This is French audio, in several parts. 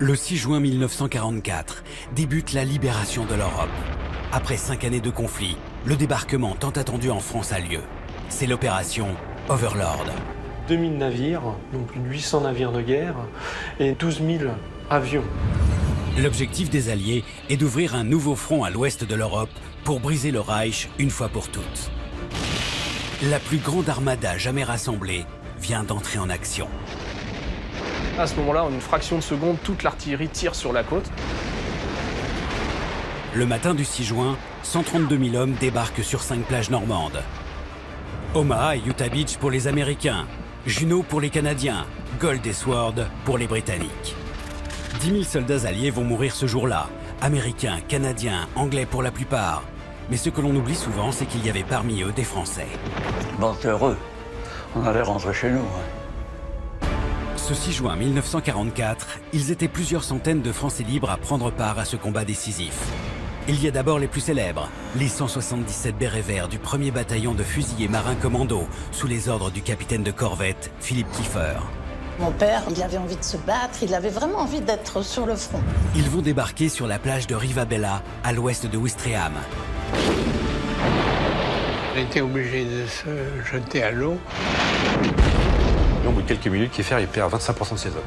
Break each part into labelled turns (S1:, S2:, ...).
S1: Le 6 juin 1944 débute la libération de l'Europe. Après 5 années de conflit, le débarquement tant attendu en France a lieu. C'est l'opération Overlord.
S2: 2000 navires, donc plus de 800 navires de guerre et 12 000 avions.
S1: L'objectif des Alliés est d'ouvrir un nouveau front à l'ouest de l'Europe pour briser le Reich une fois pour toutes. La plus grande armada jamais rassemblée vient d'entrer en action.
S3: À ce moment-là, en une fraction de seconde, toute l'artillerie tire sur la côte.
S1: Le matin du 6 juin, 132 000 hommes débarquent sur 5 plages normandes. Omaha et Utah Beach pour les Américains, Juneau pour les Canadiens, Gold et Sword pour les Britanniques. 10 000 soldats alliés vont mourir ce jour-là, Américains, Canadiens, Anglais pour la plupart. Mais ce que l'on oublie souvent, c'est qu'il y avait parmi eux des Français.
S4: Bon, c'est heureux. On allait rentrer chez nous.
S1: Ce 6 juin 1944, ils étaient plusieurs centaines de Français libres à prendre part à ce combat décisif. Il y a d'abord les plus célèbres, les 177 bérets verts du 1er bataillon de fusiliers marins commando, sous les ordres du capitaine de corvette, Philippe Kiefer.
S5: Mon père, il avait envie de se battre, il avait vraiment envie d'être sur le front.
S1: Ils vont débarquer sur la plage de Rivabella, à l'ouest de Ouistreham.
S6: On était obligé de se jeter à l'eau.
S7: Et au bout de quelques minutes, Kiefer perd 25% de ses hommes.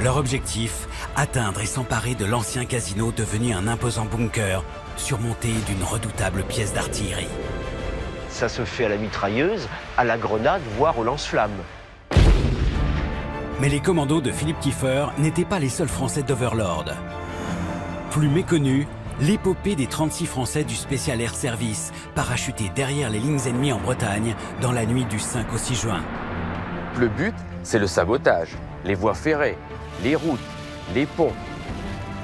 S1: Leur objectif, atteindre et s'emparer de l'ancien casino devenu un imposant bunker, surmonté d'une redoutable pièce d'artillerie.
S8: Ça se fait à la mitrailleuse, à la grenade, voire au lance-flammes.
S1: Mais les commandos de Philippe Kiefer n'étaient pas les seuls Français d'Overlord. Plus méconnus, l'épopée des 36 Français du Special Air Service, parachutés derrière les lignes ennemies en Bretagne dans la nuit du 5 au 6 juin.
S9: Le but, c'est le sabotage, les voies ferrées, les routes, les ponts.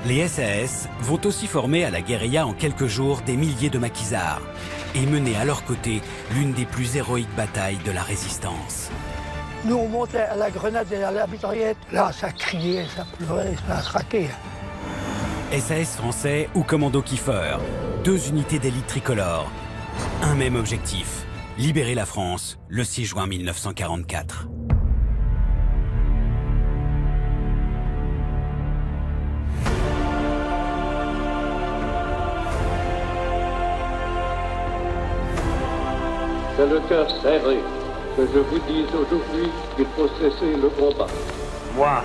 S1: Les SAS vont aussi former à la guérilla en quelques jours des milliers de maquisards et mener à leur côté l'une des plus héroïques batailles de la résistance.
S6: Nous, on montait à la grenade et à la mitraillette. Là, ça criait, ça pleurait, ça craquait.
S1: SAS français ou commando Kiefer, 2 unités d'élite tricolore. Un même objectif, libérer la France le 6 juin 1944.
S10: C'est le cœur serré que je vous dise aujourd'hui qu'il faut cesser le combat.
S11: Moi,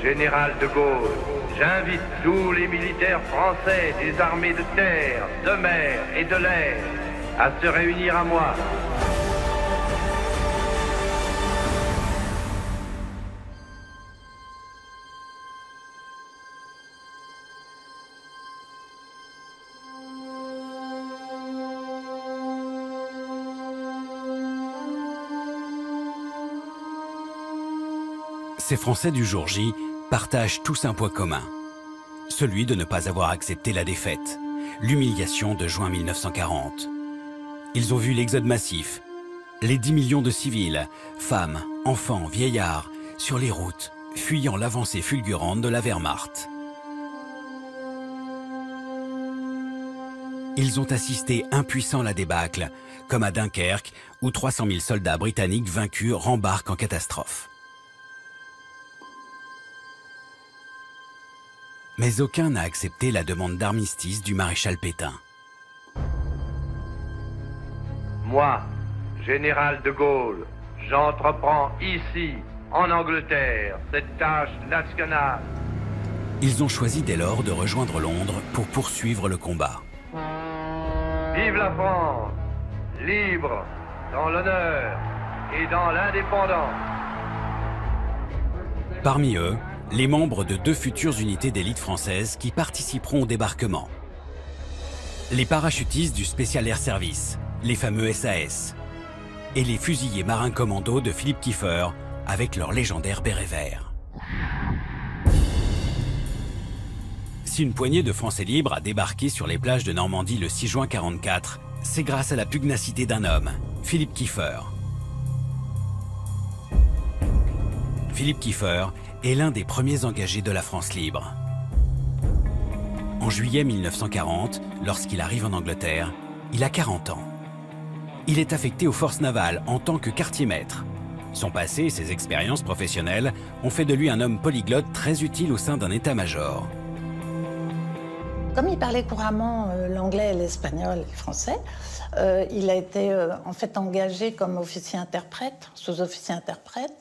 S11: général de Gaulle, j'invite tous les militaires français des armées de terre, de mer et de l'air à se réunir à moi.
S1: Ces Français du jour J partagent tous un point commun. Celui de ne pas avoir accepté la défaite, l'humiliation de juin 1940. Ils ont vu l'exode massif, les 10 millions de civils, femmes, enfants, vieillards, sur les routes, fuyant l'avancée fulgurante de la Wehrmacht. Ils ont assisté impuissants à la débâcle, comme à Dunkerque, où 300 000 soldats britanniques vaincus rembarquent en catastrophe. Mais aucun n'a accepté la demande d'armistice du maréchal Pétain.
S11: Moi, général de Gaulle, j'entreprends ici, en Angleterre, cette tâche nationale.
S1: Ils ont choisi dès lors de rejoindre Londres pour poursuivre le combat.
S11: Vive la France, libre, dans l'honneur et dans l'indépendance.
S1: Parmi eux, les membres de 2 futures unités d'élite françaises qui participeront au débarquement. Les parachutistes du Special Air Service, les fameux SAS, et les fusiliers marins commando de Philippe Kiefer avec leur légendaire béret vert. Si une poignée de Français libres a débarqué sur les plages de Normandie le 6 juin 1944, c'est grâce à la pugnacité d'un homme, Philippe Kiefer. Philippe Kiefer est l'un des premiers engagés de la France libre. En juillet 1940, lorsqu'il arrive en Angleterre, il a 40 ans. Il est affecté aux forces navales en tant que quartier-maître. Son passé et ses expériences professionnelles ont fait de lui un homme polyglotte très utile au sein d'un état-major.
S5: Comme il parlait couramment l'anglais, l'espagnol et le français, il a été en fait engagé comme officier-interprète, sous-officier-interprète.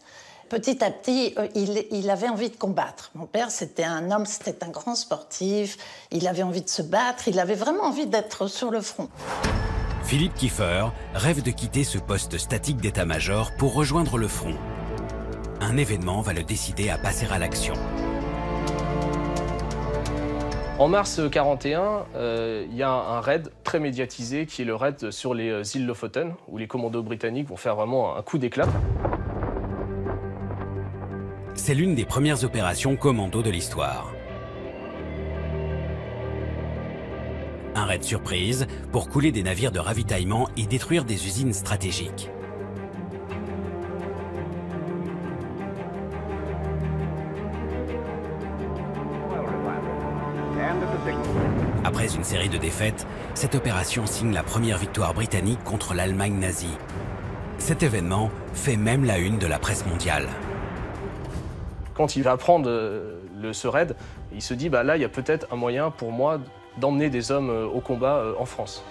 S5: Petit à petit, il avait envie de combattre. Mon père, c'était un homme, c'était un grand sportif, il avait envie de se battre, il avait vraiment envie d'être sur le front.
S1: Philippe Kieffer rêve de quitter ce poste statique d'état-major pour rejoindre le front. Un événement va le décider à passer à l'action.
S3: En mars 1941, il y a un raid très médiatisé qui est le raid sur les îles Lofoten, où les commandos britanniques vont faire vraiment un coup d'éclat.
S1: C'est l'une des premières opérations commando de l'histoire. Un raid surprise pour couler des navires de ravitaillement et détruire des usines stratégiques. Après une série de défaites, cette opération signe la première victoire britannique contre l'Allemagne nazie. Cet événement fait même la une de la presse mondiale.
S3: Quand il va apprendre ce raid, il se dit là, il y a peut-être un moyen pour moi d'emmener des hommes au combat en France.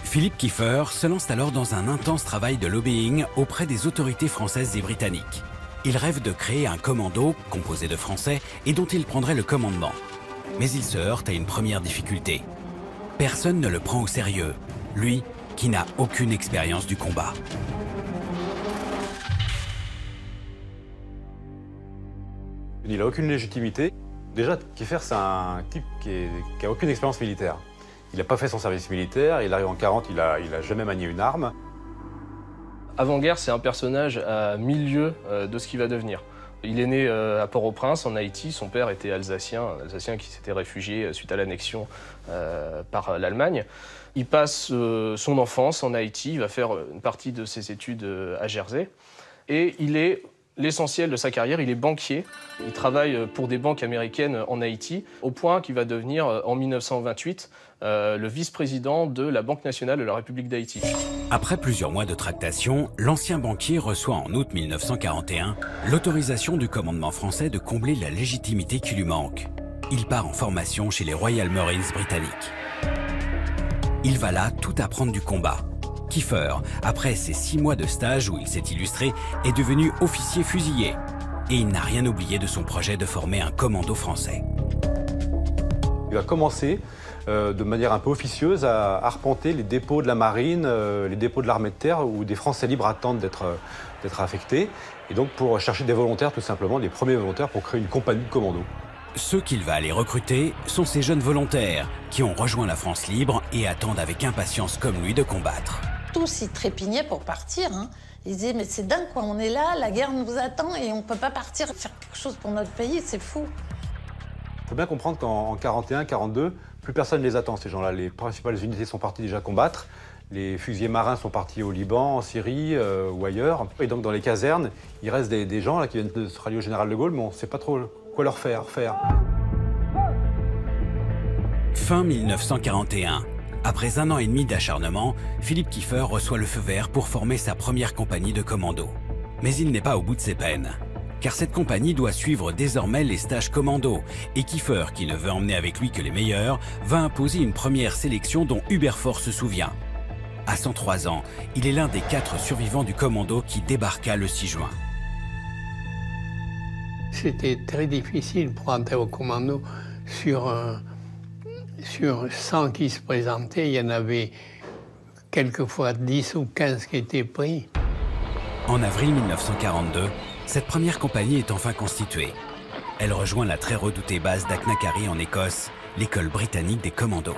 S1: Philippe Kieffer se lance alors dans un intense travail de lobbying auprès des autorités françaises et britanniques. Il rêve de créer un commando composé de Français et dont il prendrait le commandement. Mais il se heurte à une première difficulté. Personne ne le prend au sérieux, lui qui n'a aucune expérience du combat.
S7: Il n'a aucune légitimité. Déjà, Kieffer, c'est un type qui n'a aucune expérience militaire. Il n'a pas fait son service militaire, il arrive en 40, il a jamais manié une arme.
S3: Avant-guerre, c'est un personnage à 1000 lieues de ce qu'il va devenir. Il est né à Port-au-Prince, en Haïti. Son père était alsacien, un Alsacien qui s'était réfugié suite à l'annexion par l'Allemagne. Il passe son enfance en Haïti, il va faire une partie de ses études à Jersey. Et il est l'essentiel de sa carrière, il est banquier. Il travaille pour des banques américaines en Haïti, au point qu'il va devenir, en 1928, le vice-président de la Banque nationale de la République d'Haïti.
S1: Après plusieurs mois de tractation, l'ancien banquier reçoit en août 1941 l'autorisation du commandement français de combler la légitimité qui lui manque. Il part en formation chez les Royal Marines britanniques. Il va là tout apprendre du combat. Kieffer, après ses 6 mois de stage où il s'est illustré, est devenu officier fusilier. Et il n'a rien oublié de son projet de former un commando français.
S7: Il va commencer de manière un peu officieuse à arpenter les dépôts de la marine, les dépôts de l'armée de terre où des Français libres attendent d'être affectés. Et donc pour chercher des volontaires tout simplement, des premiers volontaires pour créer une compagnie de commando.
S1: Ceux qu'il va aller recruter sont ces jeunes volontaires qui ont rejoint la France libre et attendent avec impatience comme lui de combattre.
S5: Tous y trépignaient pour partir. Ils disaient, mais c'est dingue quoi, on est là, la guerre nous attend et on ne peut pas partir faire quelque chose pour notre pays, c'est fou.
S7: Il faut bien comprendre qu'en 41, 42, plus personne ne les attend ces gens-là. Les principales unités sont parties déjà combattre. Les fusiliers marins sont partis au Liban, en Syrie ou ailleurs. Et donc dans les casernes, il reste des gens là, qui viennent de se rallier au général de Gaulle, mais on ne sait pas trop quoi leur faire.
S1: Fin 1941. Après 1 an et demi d'acharnement, Philippe Kieffer reçoit le feu vert pour former sa première compagnie de commando. Mais il n'est pas au bout de ses peines. Car cette compagnie doit suivre désormais les stages commando. Et Kieffer, qui ne veut emmener avec lui que les meilleurs, va imposer une première sélection dont Hubert Faure se souvient. À 103 ans, il est l'un des 4 survivants du commando qui débarqua le 6 juin.
S12: C'était très difficile pour entrer au commando. Sur 100 qui se présentaient, il y en avait quelquefois 10 ou 15 qui étaient pris.
S1: En avril 1942, cette première compagnie est enfin constituée. Elle rejoint la très redoutée base d'Acknacarry en Écosse, l'école britannique des commandos.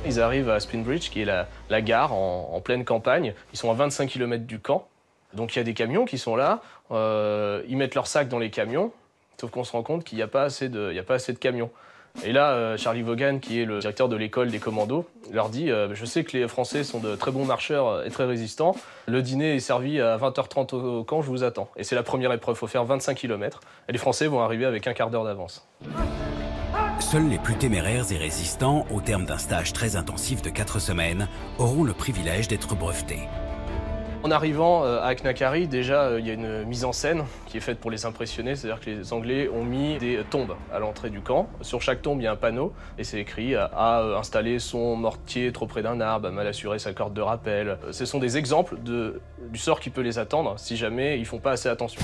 S3: Ils arrivent à Spinbridge, qui est la gare en pleine campagne. Ils sont à 25 km du camp. Donc il y a des camions qui sont là, ils mettent leurs sacs dans les camions. Sauf qu'on se rend compte qu'il n'y a pas assez de camions. Et là, Charlie Vaughan, qui est le directeur de l'école des commandos, leur dit « Je sais que les Français sont de très bons marcheurs et très résistants. Le dîner est servi à 20h30 au camp, je vous attends. » Et c'est la première épreuve, il faut faire 25 km. Et les Français vont arriver avec un quart d'heure d'avance.
S1: Seuls les plus téméraires et résistants, au terme d'un stage très intensif de 4 semaines, auront le privilège d'être brevetés.
S3: En arrivant à Aknakari, déjà, il y a une mise en scène qui est faite pour les impressionner, c'est-à-dire que les Anglais ont mis des tombes à l'entrée du camp. Sur chaque tombe, il y a un panneau et c'est écrit « à installer son mortier trop près d'un arbre, à mal assurer sa corde de rappel ». Ce sont des exemples du sort qui peut les attendre si jamais ils ne font pas assez attention.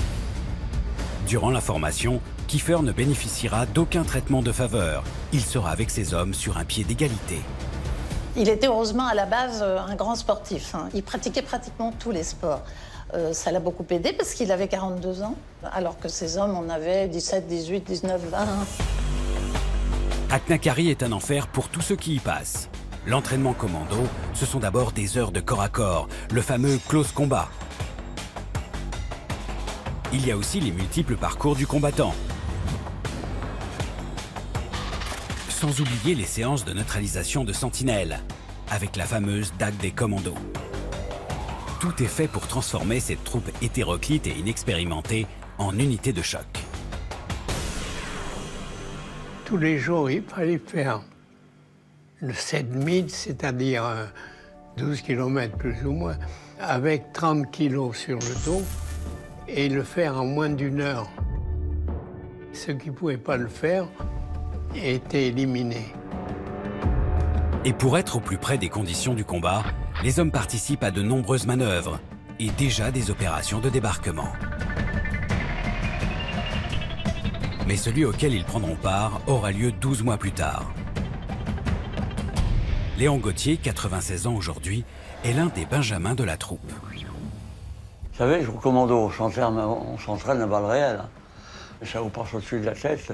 S1: Durant la formation, Kiefer ne bénéficiera d'aucun traitement de faveur. Il sera avec ses hommes sur un pied d'égalité.
S5: Il était heureusement à la base un grand sportif. Il pratiquait pratiquement tous les sports. Ça l'a beaucoup aidé parce qu'il avait 42 ans, alors que ses hommes en avaient 17, 18, 19, 20.
S1: Aknakari est un enfer pour tous ceux qui y passent. L'entraînement commando, ce sont d'abord des heures de corps à corps, le fameux close combat. Il y a aussi les multiples parcours du combattant. Sans oublier les séances de neutralisation de sentinelles, avec la fameuse dague des commandos. Tout est fait pour transformer cette troupe hétéroclite et inexpérimentée en unité de choc.
S12: Tous les jours, il fallait faire le 7000, c'est-à-dire 12 km plus ou moins, avec 30 kg sur le dos, et le faire en moins d'1 heure. Ceux qui ne pouvaient pas le faire étaient éliminés.
S1: Et pour être au plus près des conditions du combat, les hommes participent à de nombreuses manœuvres et déjà des opérations de débarquement. Mais celui auquel ils prendront part aura lieu 12 mois plus tard. Léon Gauthier, 96 ans aujourd'hui, est l'un des benjamins de la troupe.
S4: Vous savez, je vous commando, on s'entraîne à balles réelles. Ça vous passe au-dessus de la tête,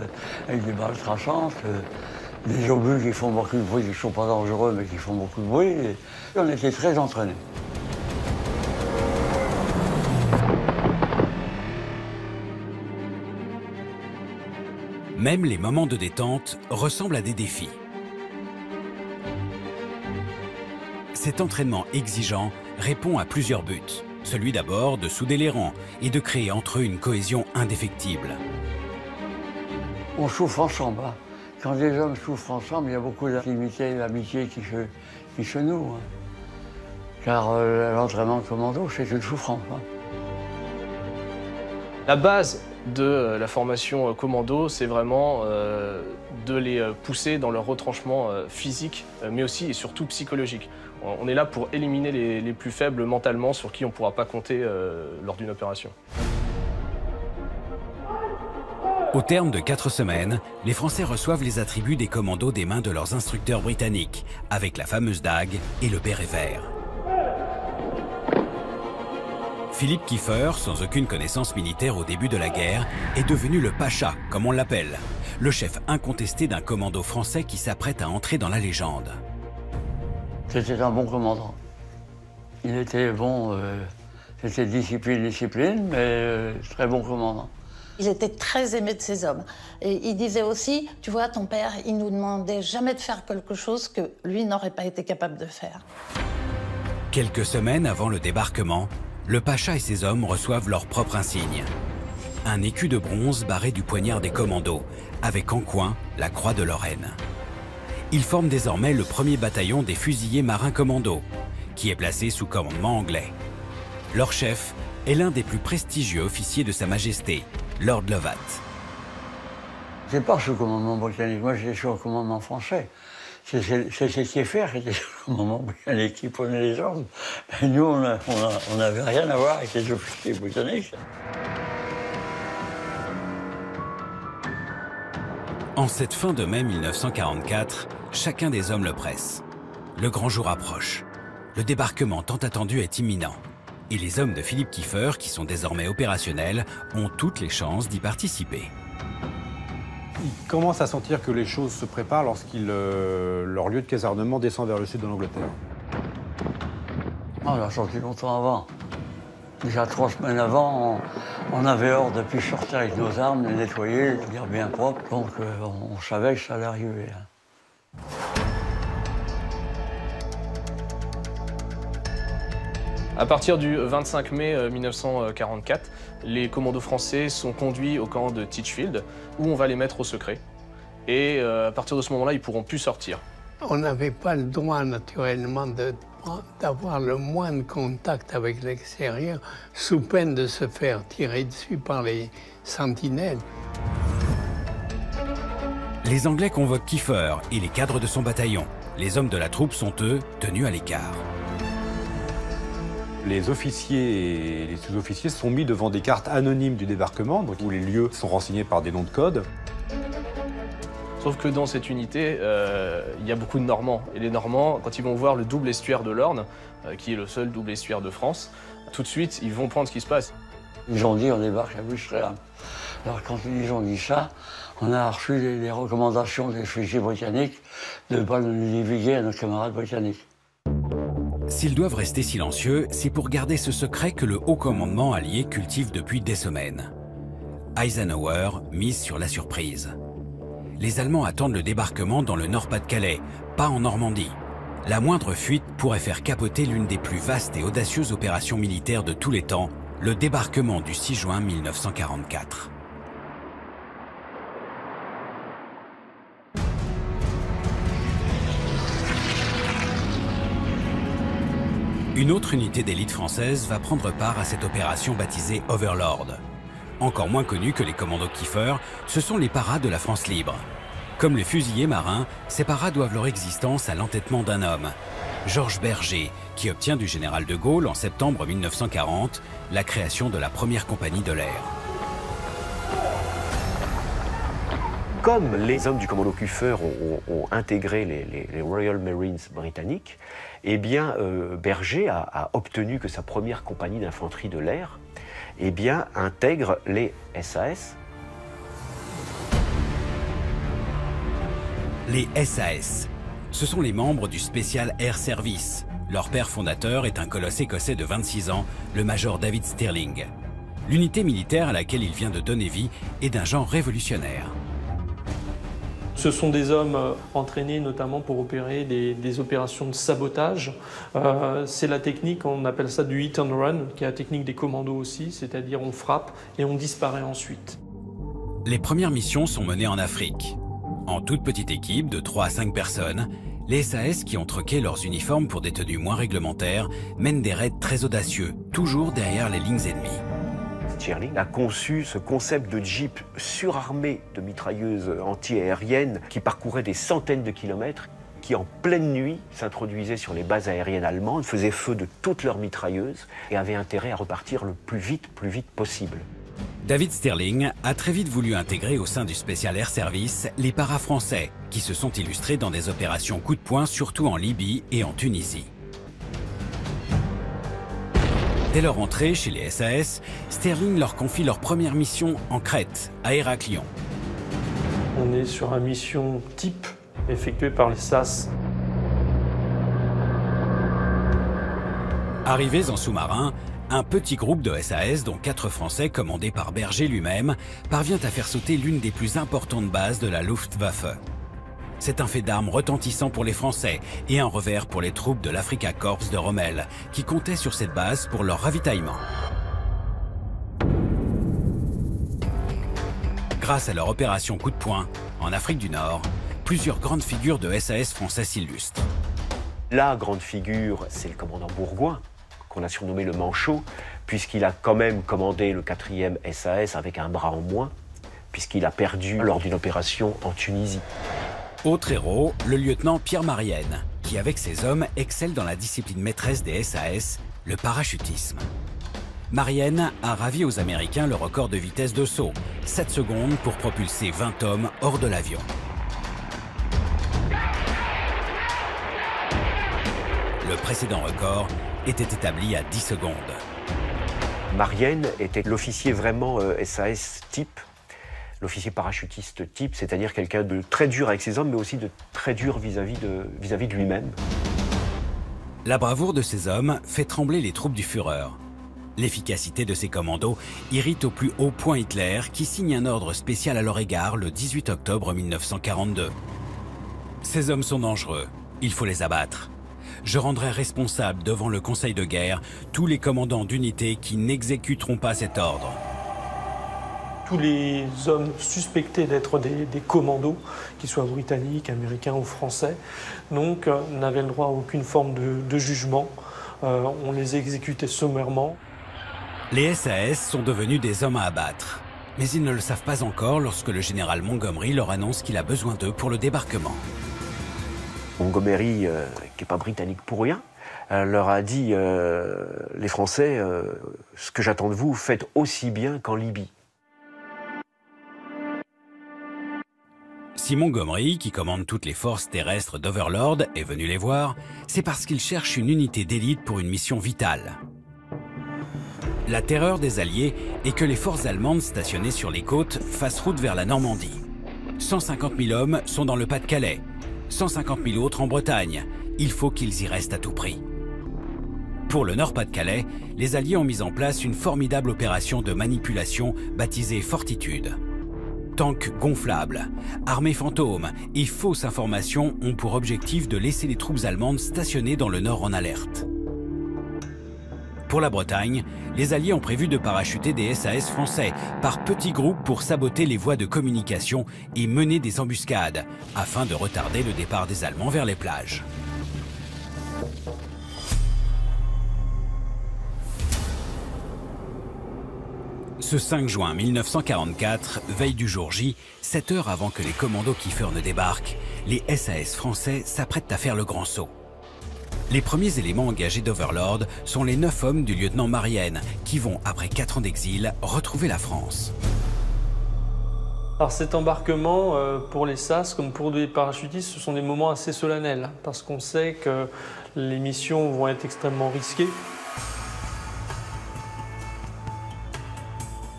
S4: avec des balles traçantes, des obus qui font beaucoup de bruit, qui ne sont pas dangereux, mais qui font beaucoup de bruit. Et on était très entraînés.
S1: Même les moments de détente ressemblent à des défis. Cet entraînement exigeant répond à plusieurs buts. Celui d'abord de souder les rangs et de créer entre eux une cohésion indéfectible.
S4: On souffre ensemble. Hein. Quand des hommes souffrent ensemble, il y a beaucoup d'intimité et d'amitié qui se noue. Hein. Car l'entraînement commando, c'est une souffrance. Hein.
S3: La base de la formation commando, c'est vraiment de les pousser dans leur retranchement physique, mais aussi et surtout psychologique. On est là pour éliminer les plus faibles mentalement sur qui on ne pourra pas compter lors d'une opération.
S1: Au terme de 4 semaines, les Français reçoivent les attributs des commandos des mains de leurs instructeurs britanniques, avec la fameuse dague et le béret vert. Philippe Kiefer, sans aucune connaissance militaire au début de la guerre, est devenu le Pacha, comme on l'appelle, le chef incontesté d'un commando français qui s'apprête à entrer dans la légende.
S4: C'était un bon commandant. Il était bon, c'était discipline, mais très bon commandant.
S5: Il était très aimé de ses hommes. Et il disait aussi, tu vois, ton père, il nous demandait jamais de faire quelque chose que lui n'aurait pas été capable de faire.
S1: Quelques semaines avant le débarquement, le Pacha et ses hommes reçoivent leur propre insigne. Un écu de bronze barré du poignard des commandos, avec en coin la croix de Lorraine. Ils forment désormais le 1er bataillon des fusiliers marins commandos, qui est placé sous commandement anglais. Leur chef est l'un des plus prestigieux officiers de Sa Majesté, Lord Lovat.
S4: Je n'étais pas sous commandement britannique, moi j'étais sous commandement français. C'est Kiefer qui était sous commandement britannique, qui prenait les ordres. Et nous, on n'avait rien à voir avec les officiers britanniques.
S1: En cette fin de mai 1944, chacun des hommes le presse. Le grand jour approche. Le débarquement tant attendu est imminent. Et les hommes de Philippe Kiefer, qui sont désormais opérationnels, ont toutes les chances d'y participer.
S7: Ils commencent à sentir que les choses se préparent leur lieu de casernement descend vers le sud de l'Angleterre.
S4: On l'a sorti longtemps avant. Déjà 3 semaines avant, on avait ordre de sortir avec nos armes, les nettoyer, les dire bien propres. Donc on savait que ça allait arriver.
S3: À partir du 25 mai 1944, les commandos français sont conduits au camp de Titchfield, où on va les mettre au secret. Et à partir de ce moment-là, ils ne pourront plus sortir.
S12: On n'avait pas le droit, naturellement, d'avoir le moindre contact avec l'extérieur, sous peine de se faire tirer dessus par les sentinelles.
S1: Les Anglais convoquent Kiefer et les cadres de son bataillon. Les hommes de la troupe sont, eux, tenus à l'écart.
S7: Les officiers et les sous-officiers sont mis devant des cartes anonymes du débarquement, donc où les lieux sont renseignés par des noms de code.
S3: Sauf que dans cette unité, il y a beaucoup de Normands. Et les Normands, quand ils vont voir le double estuaire de l'Orne, qui est le seul double estuaire de France, tout de suite, ils vont prendre ce qui se passe.
S4: Ils ont dit on débarque à Bucheréam. Alors quand ils ont dit ça, on a reçu les recommandations des officiers britanniques de ne pas nous divulguer à nos camarades britanniques.
S1: S'ils doivent rester silencieux, c'est pour garder ce secret que le haut commandement allié cultive depuis des semaines. Eisenhower mise sur la surprise. Les Allemands attendent le débarquement dans le Nord-Pas-de-Calais, pas en Normandie. La moindre fuite pourrait faire capoter l'une des plus vastes et audacieuses opérations militaires de tous les temps, le débarquement du 6 juin 1944. Une autre unité d'élite française va prendre part à cette opération baptisée Overlord. Encore moins connus que les commandos Kiefer, ce sont les paras de la France libre. Comme les fusiliers marins, ces paras doivent leur existence à l'entêtement d'un homme, Georges Berger, qui obtient du général de Gaulle en septembre 1940 la création de la première compagnie de l'air.
S8: Comme les hommes du commando Kiefer ont intégré les Royal Marines britanniques, eh bien, Berger a obtenu que sa première compagnie d'infanterie de l'air intègre les SAS.
S1: Les SAS, ce sont les membres du Special Air Service. Leur père fondateur est un colosse écossais de 26 ans, le major David Stirling. L'unité militaire à laquelle il vient de donner vie est d'un genre révolutionnaire.
S2: Ce sont des hommes entraînés notamment pour opérer des opérations de sabotage. C'est la technique, on appelle ça du hit and run, qui est la technique des commandos aussi, c'est-à-dire on frappe et on disparaît ensuite.
S1: Les premières missions sont menées en Afrique. En toute petite équipe de 3 à 5 personnes, les SAS qui ont troqué leurs uniformes pour des tenues moins réglementaires mènent des raids très audacieux, toujours derrière les lignes ennemies.
S8: Stirling a conçu ce concept de jeep surarmé de mitrailleuses anti-aériennes qui parcouraient des centaines de kilomètres, qui en pleine nuit s'introduisaient sur les bases aériennes allemandes, faisaient feu de toutes leurs mitrailleuses et avaient intérêt à repartir le plus vite possible.
S1: David Stirling a très vite voulu intégrer au sein du Special Air Service les paras français, qui se sont illustrés dans des opérations coup de poing, surtout en Libye et en Tunisie. Dès leur entrée chez les SAS, Stirling leur confie leur première mission en Crète, à Héraclion.
S2: On est sur une mission type effectuée par les SAS.
S1: Arrivés en sous-marin, un petit groupe de SAS, dont 4 Français commandés par Berger lui-même, parvient à faire sauter l'une des plus importantes bases de la Luftwaffe. C'est un fait d'armes retentissant pour les Français et un revers pour les troupes de l'Afrika Korps de Rommel, qui comptaient sur cette base pour leur ravitaillement. Grâce à leur opération coup de poing, en Afrique du Nord, plusieurs grandes figures de SAS français s'illustrent.
S8: La grande figure, c'est le commandant Bourgoin, qu'on a surnommé le Manchot, puisqu'il a quand même commandé le 4e SAS avec un bras en moins, puisqu'il a perdu lors d'une opération en Tunisie.
S1: Autre héros, le lieutenant Pierre Marienne, qui avec ses hommes excelle dans la discipline maîtresse des SAS, le parachutisme. Marienne a ravi aux Américains le record de vitesse de saut, 7 secondes pour propulser 20 hommes hors de l'avion. Le précédent record était établi à 10 secondes.
S8: Marienne était l'officier vraiment SAS type, l'officier parachutiste type, c'est-à-dire quelqu'un de très dur avec ses hommes, mais aussi de très dur vis-à-vis de lui-même.
S1: La bravoure de ces hommes fait trembler les troupes du Führer. L'efficacité de ces commandos irrite au plus haut point Hitler, qui signe un ordre spécial à leur égard le 18 octobre 1942. Ces hommes sont dangereux, il faut les abattre. Je rendrai responsables devant le Conseil de guerre tous les commandants d'unités qui n'exécuteront pas cet ordre.
S2: tous les hommes suspectés d'être des commandos, qu'ils soient britanniques, américains ou français, donc n'avaient le droit à aucune forme de jugement. On les exécutait sommairement.
S1: Les SAS sont devenus des hommes à abattre. Mais ils ne le savent pas encore lorsque le général Montgomery leur annonce qu'il a besoin d'eux pour le débarquement.
S8: Montgomery, qui n'est pas britannique pour rien, leur a dit les Français, ce que j'attends de vous, faites aussi bien qu'en Libye.
S1: Si Montgomery, qui commande toutes les forces terrestres d'Overlord, est venu les voir, c'est parce qu'il cherche une unité d'élite pour une mission vitale. La terreur des Alliés est que les forces allemandes stationnées sur les côtes fassent route vers la Normandie. 150 000 hommes sont dans le Pas-de-Calais, 150 000 autres en Bretagne. Il faut qu'ils y restent à tout prix. Pour le Nord-Pas-de-Calais, les Alliés ont mis en place une formidable opération de manipulation baptisée Fortitude. Tanks gonflables, armées fantômes et fausses informations ont pour objectif de laisser les troupes allemandes stationnées dans le nord en alerte. Pour la Bretagne, les Alliés ont prévu de parachuter des SAS français par petits groupes pour saboter les voies de communication et mener des embuscades, afin de retarder le départ des Allemands vers les plages. Ce 5 juin 1944, veille du jour J, 7 heures avant que les commandos Kiefer ne débarquent, les SAS français s'apprêtent à faire le grand saut. Les premiers éléments engagés d'Overlord sont les 9 hommes du lieutenant Marienne qui vont, après 4 ans d'exil, retrouver la France.
S2: Alors cet embarquement, pour les SAS comme pour les parachutistes, ce sont des moments assez solennels parce qu'on sait que les missions vont être extrêmement risquées.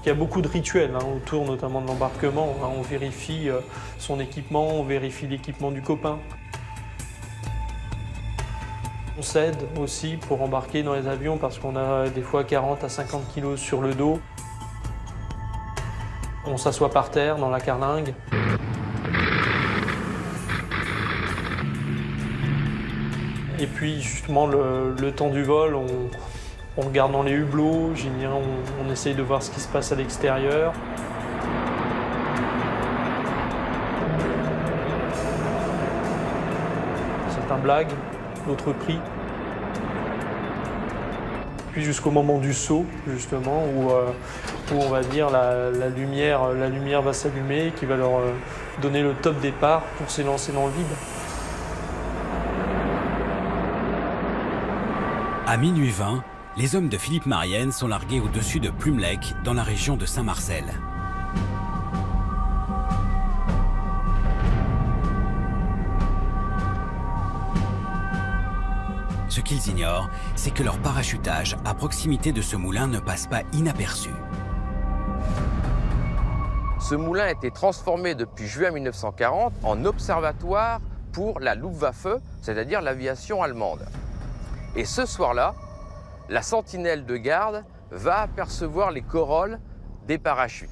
S2: Il y a beaucoup de rituels autour notamment de l'embarquement. On vérifie son équipement, on vérifie l'équipement du copain. On s'aide aussi pour embarquer dans les avions parce qu'on a des fois 40 à 50 kilos sur le dos. On s'assoit par terre dans la carlingue. Et puis justement le temps du vol, on regarde dans les hublots, on essaye de voir ce qui se passe à l'extérieur. Certains blaguent, d'autres prient. Puis jusqu'au moment du saut, justement, où on va dire la lumière va s'allumer, qui va leur donner le top départ pour s'élancer dans le vide.
S1: À minuit 20, les hommes de Philippe Marienne sont largués au-dessus de Plumelec, dans la région de Saint-Marcel. Ce qu'ils ignorent, c'est que leur parachutage à proximité de ce moulin ne passe pas inaperçu.
S9: Ce moulin a été transformé depuis juin 1940 en observatoire pour la Luftwaffe, c'est-à-dire l'aviation allemande. Et ce soir-là, la sentinelle de garde va apercevoir les corolles des parachutes.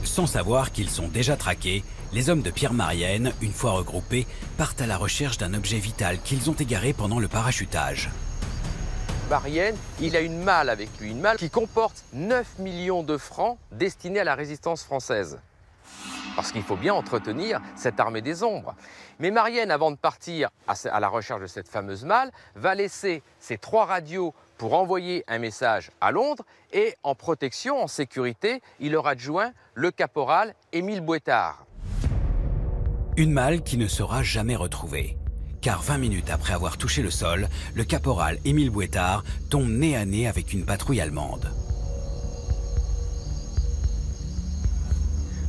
S1: Sans savoir qu'ils sont déjà traqués, les hommes de Pierre Marienne, une fois regroupés, partent à la recherche d'un objet vital qu'ils ont égaré pendant le parachutage.
S9: Marienne, il a une malle avec lui, une malle qui comporte 9 millions de francs destinés à la résistance française. Parce qu'il faut bien entretenir cette armée des ombres. Mais Marienne, avant de partir à la recherche de cette fameuse malle, va laisser ses 3 radios pour envoyer un message à Londres et en protection, en sécurité, il leur adjoint le caporal Émile Bouétard.
S1: Une malle qui ne sera jamais retrouvée. Car 20 minutes après avoir touché le sol, le caporal Émile Bouétard tombe nez à nez avec une patrouille allemande.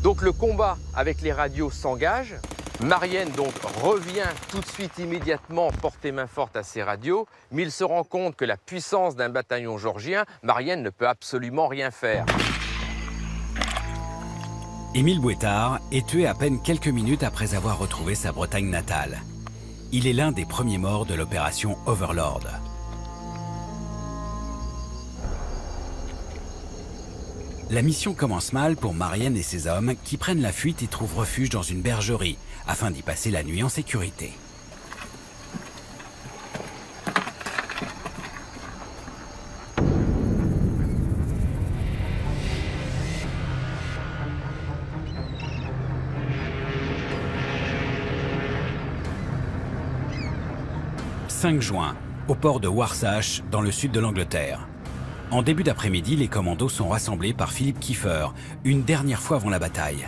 S9: Donc le combat avec les radios s'engage. Marienne donc revient tout de suite immédiatement porter main forte à ses radios, mais il se rend compte que la puissance d'un bataillon georgien, Marienne ne peut absolument rien faire.
S1: Émile Bouétard est tué à peine quelques minutes après avoir retrouvé sa Bretagne natale. Il est l'un des premiers morts de l'opération Overlord. La mission commence mal pour Marienne et ses hommes qui prennent la fuite et trouvent refuge dans une bergerie afin d'y passer la nuit en sécurité. 5 juin, au port de Warsash, dans le sud de l'Angleterre. En début d'après-midi, les commandos sont rassemblés par Philippe Kiefer, une dernière fois avant la bataille.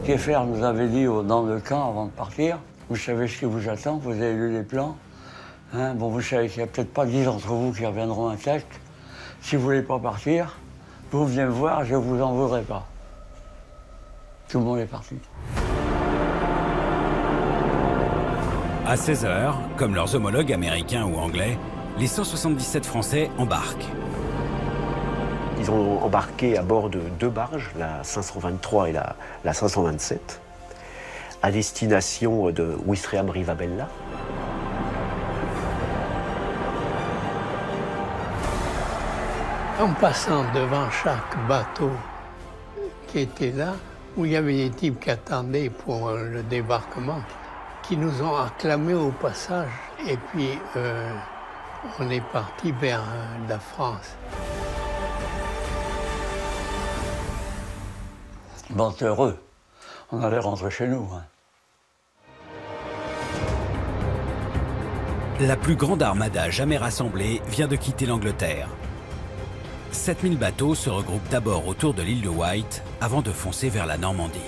S4: Kiefer nous avait dit dans le camp avant de partir, vous savez ce qui vous attend, vous avez lu les plans. Hein, bon, vous savez qu'il n'y a peut-être pas 10 d'entre vous qui reviendront intacts. Si vous ne voulez pas partir, vous venez me voir, je ne vous en voudrais pas. Tout le monde est parti.
S1: À 16 h, comme leurs homologues américains ou anglais, les 177 Français embarquent.
S8: Ils ont embarqué à bord de 2 barges, la 523 et la 527, à destination de Ouistreham-Rivabella.
S12: En passant devant chaque bateau qui était là, où il y avait des types qui attendaient pour le débarquement, qui nous ont acclamés au passage. Et puis, on est parti vers la France.
S4: Bon, heureux. On allait rentrer chez nous. Hein.
S1: La plus grande armada jamais rassemblée vient de quitter l'Angleterre. 7000 bateaux se regroupent d'abord autour de l'île de Wight avant de foncer vers la Normandie.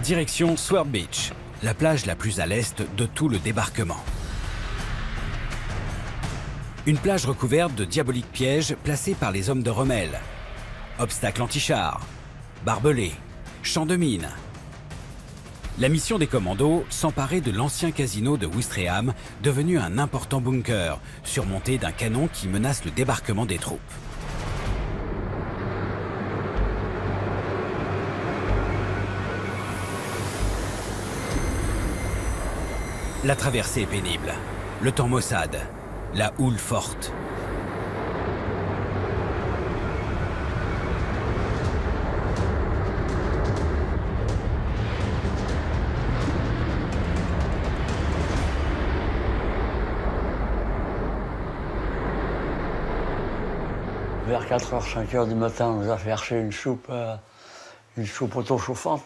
S1: Direction Sword Beach, la plage la plus à l'est de tout le débarquement. Une plage recouverte de diaboliques pièges placés par les hommes de Rommel. Obstacles anti-chars, barbelés, champs de mines. La mission des commandos, s'emparer de l'ancien casino de Ouistreham, devenu un important bunker, surmonté d'un canon qui menace le débarquement des troupes. La traversée est pénible, le temps maussade, la houle forte.
S4: Vers 4h, 5h du matin, on nous a fait chercher une soupe auto-chauffante.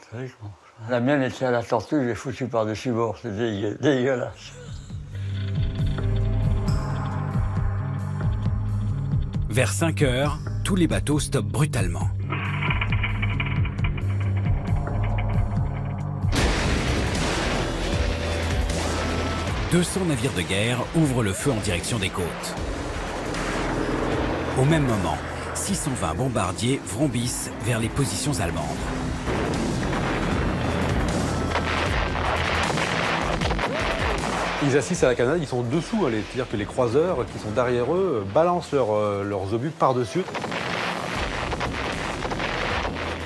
S4: La mienne était à la tortue, j'ai foutu par-dessus bord, c'était dégueulasse.
S1: Vers 5 h, tous les bateaux stoppent brutalement. « 200 navires de guerre ouvrent le feu en direction des côtes. Au même moment, 620 bombardiers vrombissent vers les positions allemandes.
S7: Ils assistent à la canonnade, ils sont dessous, c'est-à-dire que les croiseurs qui sont derrière eux balancent leurs obus par-dessus.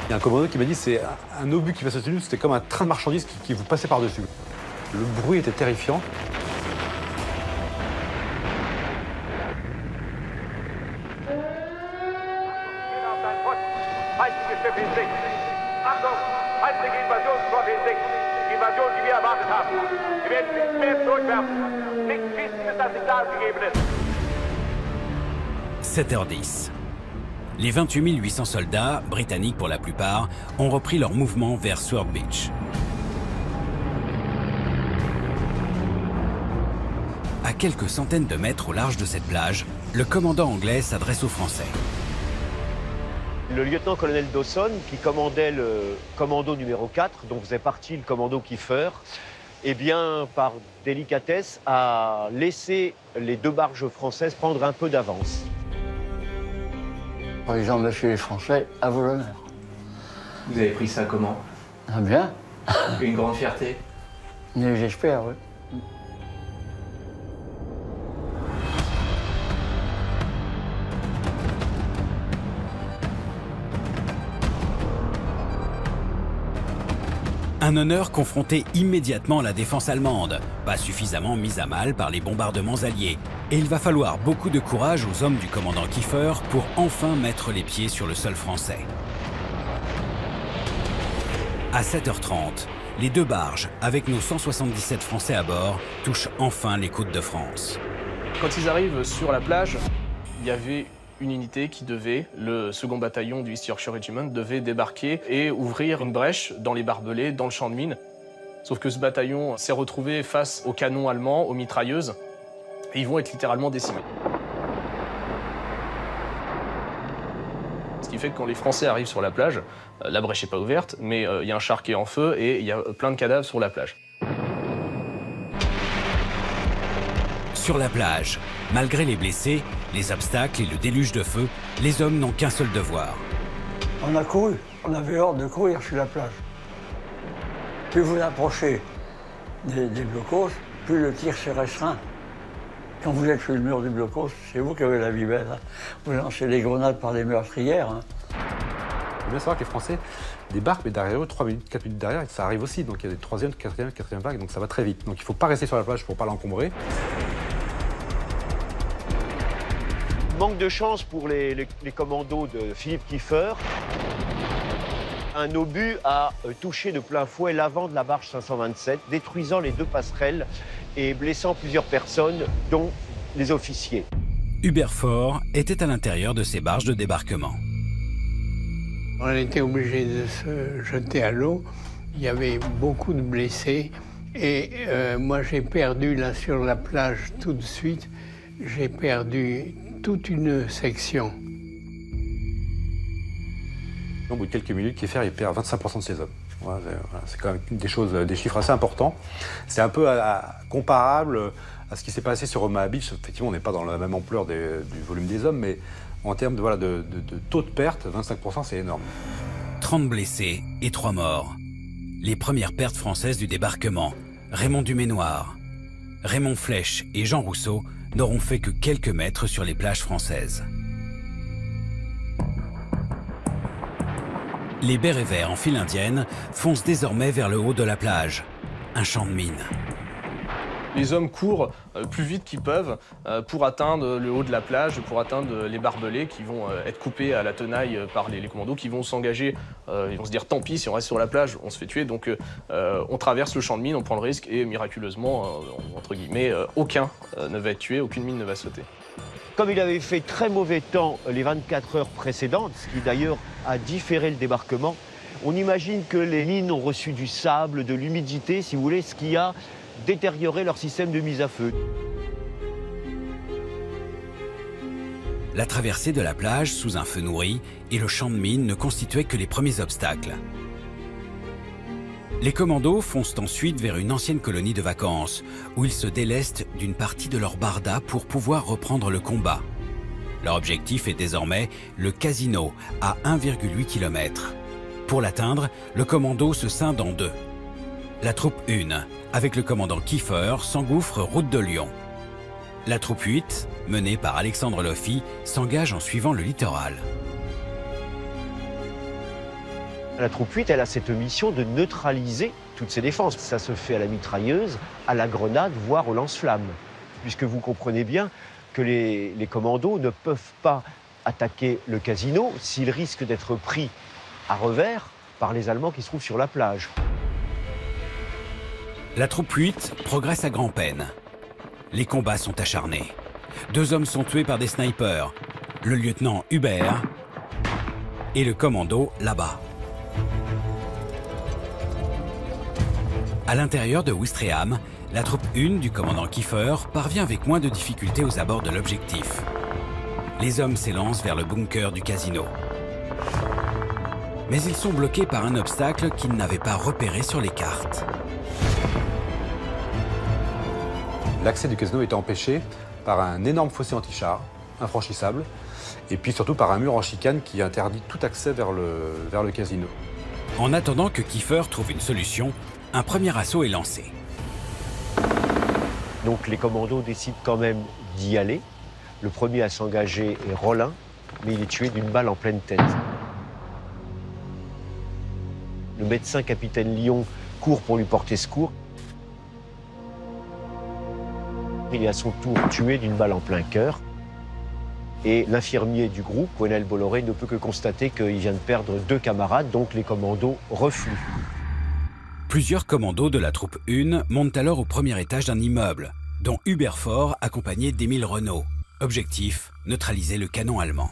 S7: Il y a un commandant qui m'a dit c'est un obus qui passe au-dessus de nous, c'était comme un train de marchandises qui vous passait par-dessus. Le bruit était terrifiant.
S1: « 7h10. Les 28 800 soldats, britanniques pour la plupart, ont repris leur mouvement vers Sword Beach. À quelques centaines de mètres au large de cette plage, le commandant anglais s'adresse aux Français.
S8: Le lieutenant-colonel Dawson, qui commandait le commando numéro 4, dont faisait partie le commando Kiefer, eh bien, par délicatesse, a laissé les 2 barges françaises prendre un peu d'avance.
S4: Par exemple, monsieur les Français, à vos honneurs.
S13: Vous avez pris ça comment?
S4: Ah bien.
S13: Une grande fierté?
S4: J'espère, oui.
S1: Un honneur confronté immédiatement à la défense allemande, pas suffisamment mise à mal par les bombardements alliés. Et il va falloir beaucoup de courage aux hommes du commandant Kiefer pour enfin mettre les pieds sur le sol français. À 7h30, les 2 barges, avec nos 177 Français à bord, touchent enfin les côtes de France.
S3: Quand ils arrivent sur la plage, il y avait une unité qui devait, le 2e bataillon du East Yorkshire Regiment, devait débarquer et ouvrir une brèche dans les barbelés, dans le champ de mines. Sauf que ce bataillon s'est retrouvé face aux canons allemands, aux mitrailleuses, et ils vont être littéralement décimés. Ce qui fait que quand les Français arrivent sur la plage, la brèche n'est pas ouverte, mais il y a un char qui est en feu et il y a plein de cadavres sur la plage.
S1: Sur la plage, malgré les blessés, les obstacles et le déluge de feu, les hommes n'ont qu'un seul devoir.
S4: On a couru, on avait hâte de courir sur la plage. Plus vous approchez des blocos, plus le tir se restreint. Quand vous êtes sur le mur du blocos, c'est vous qui avez la vie belle. Hein. Vous lancez des grenades par les meurtrières. Hein.
S7: Il faut bien savoir que les Français débarquent, mais derrière eux, 3 minutes, 4 minutes derrière, ça arrive aussi. Donc il y a des 3e, 4e vagues, donc ça va très vite. Donc il ne faut pas rester sur la plage pour ne pas l'encombrer.
S8: Manque de chance pour les commandos de Philippe Kiefer. Un obus a touché de plein fouet l'avant de la barge 527, détruisant les 2 passerelles et blessant plusieurs personnes, dont les officiers.
S1: Hubert Faure était à l'intérieur de ces barges de débarquement.
S12: On était obligé de se jeter à l'eau. Il y avait beaucoup de blessés. Et moi, j'ai perdu, là, sur la plage, tout de suite, j'ai perdu toute une section.
S7: Au bout de quelques minutes, Kiefer il perd 25% de ses hommes. Voilà, c'est quand même des chiffres assez importants. C'est un peu comparable à ce qui s'est passé sur Omaha Beach. Effectivement, on n'est pas dans la même ampleur du volume des hommes, mais en termes de taux de perte, 25%, c'est énorme.
S1: 30 blessés et 3 morts. Les premières pertes françaises du débarquement, Raymond Duménoir, Raymond Flèche et Jean Rousseau n'auront fait que quelques mètres sur les plages françaises. Les bérets verts en file indienne foncent désormais vers le haut de la plage, un champ de mines.
S3: Les hommes courent plus vite qu'ils peuvent pour atteindre le haut de la plage, pour atteindre les barbelés qui vont être coupés à la tenaille par les commandos qui vont s'engager. Ils vont se dire tant pis, si on reste sur la plage, on se fait tuer. Donc on traverse le champ de mines, on prend le risque et miraculeusement, entre guillemets, aucun ne va être tué, aucune mine ne va sauter.
S8: Comme il avait fait très mauvais temps les 24 heures précédentes, ce qui d'ailleurs a différé le débarquement, on imagine que les mines ont reçu du sable, de l'humidité, si vous voulez, ce qui a détérioré leur système de mise à feu.
S1: La traversée de la plage sous un feu nourri et le champ de mines ne constituaient que les premiers obstacles. Les commandos foncent ensuite vers une ancienne colonie de vacances, où ils se délestent d'une partie de leur barda pour pouvoir reprendre le combat. Leur objectif est désormais le Casino, à 1,8 km. Pour l'atteindre, le commando se scinde en 2. La troupe 1, avec le commandant Kiefer, s'engouffre route de Lyon. La troupe 8, menée par Alexandre Loffy, s'engage en suivant le littoral.
S8: La troupe 8, elle a cette mission de neutraliser toutes ces défenses. Ça se fait à la mitrailleuse, à la grenade, voire au lance-flammes. Puisque vous comprenez bien que les commandos ne peuvent pas attaquer le Casino s'ils risquent d'être pris à revers par les Allemands qui se trouvent sur la plage.
S1: La troupe 8 progresse à grand-peine. Les combats sont acharnés. 2 hommes sont tués par des snipers, le lieutenant Hubert et le commando là-bas. À l'intérieur de Ouistreham, la troupe 1 du commandant Kiefer parvient avec moins de difficultés aux abords de l'objectif. Les hommes s'élancent vers le bunker du Casino. Mais ils sont bloqués par un obstacle qu'ils n'avaient pas repéré sur les cartes.
S7: L'accès du Casino est empêché par un énorme fossé anti-char, infranchissable, et puis surtout par un mur en chicane qui interdit tout accès vers le Casino.
S1: En attendant que Kiefer trouve une solution, un premier assaut est lancé.
S8: Donc les commandos décident quand même d'y aller. Le premier à s'engager est Rollin, mais il est tué d'une balle en pleine tête. Le médecin capitaine Lyon court pour lui porter secours. Il est à son tour tué d'une balle en plein cœur. Et l'infirmier du groupe, Gwenel Bolloré, ne peut que constater qu'il vient de perdre 2 camarades, donc les commandos refluent.
S1: Plusieurs commandos de la troupe 1 montent alors au premier étage d'un immeuble, dont Hubert Faure, accompagné d'Émile Renaud, Objectif, neutraliser le canon allemand.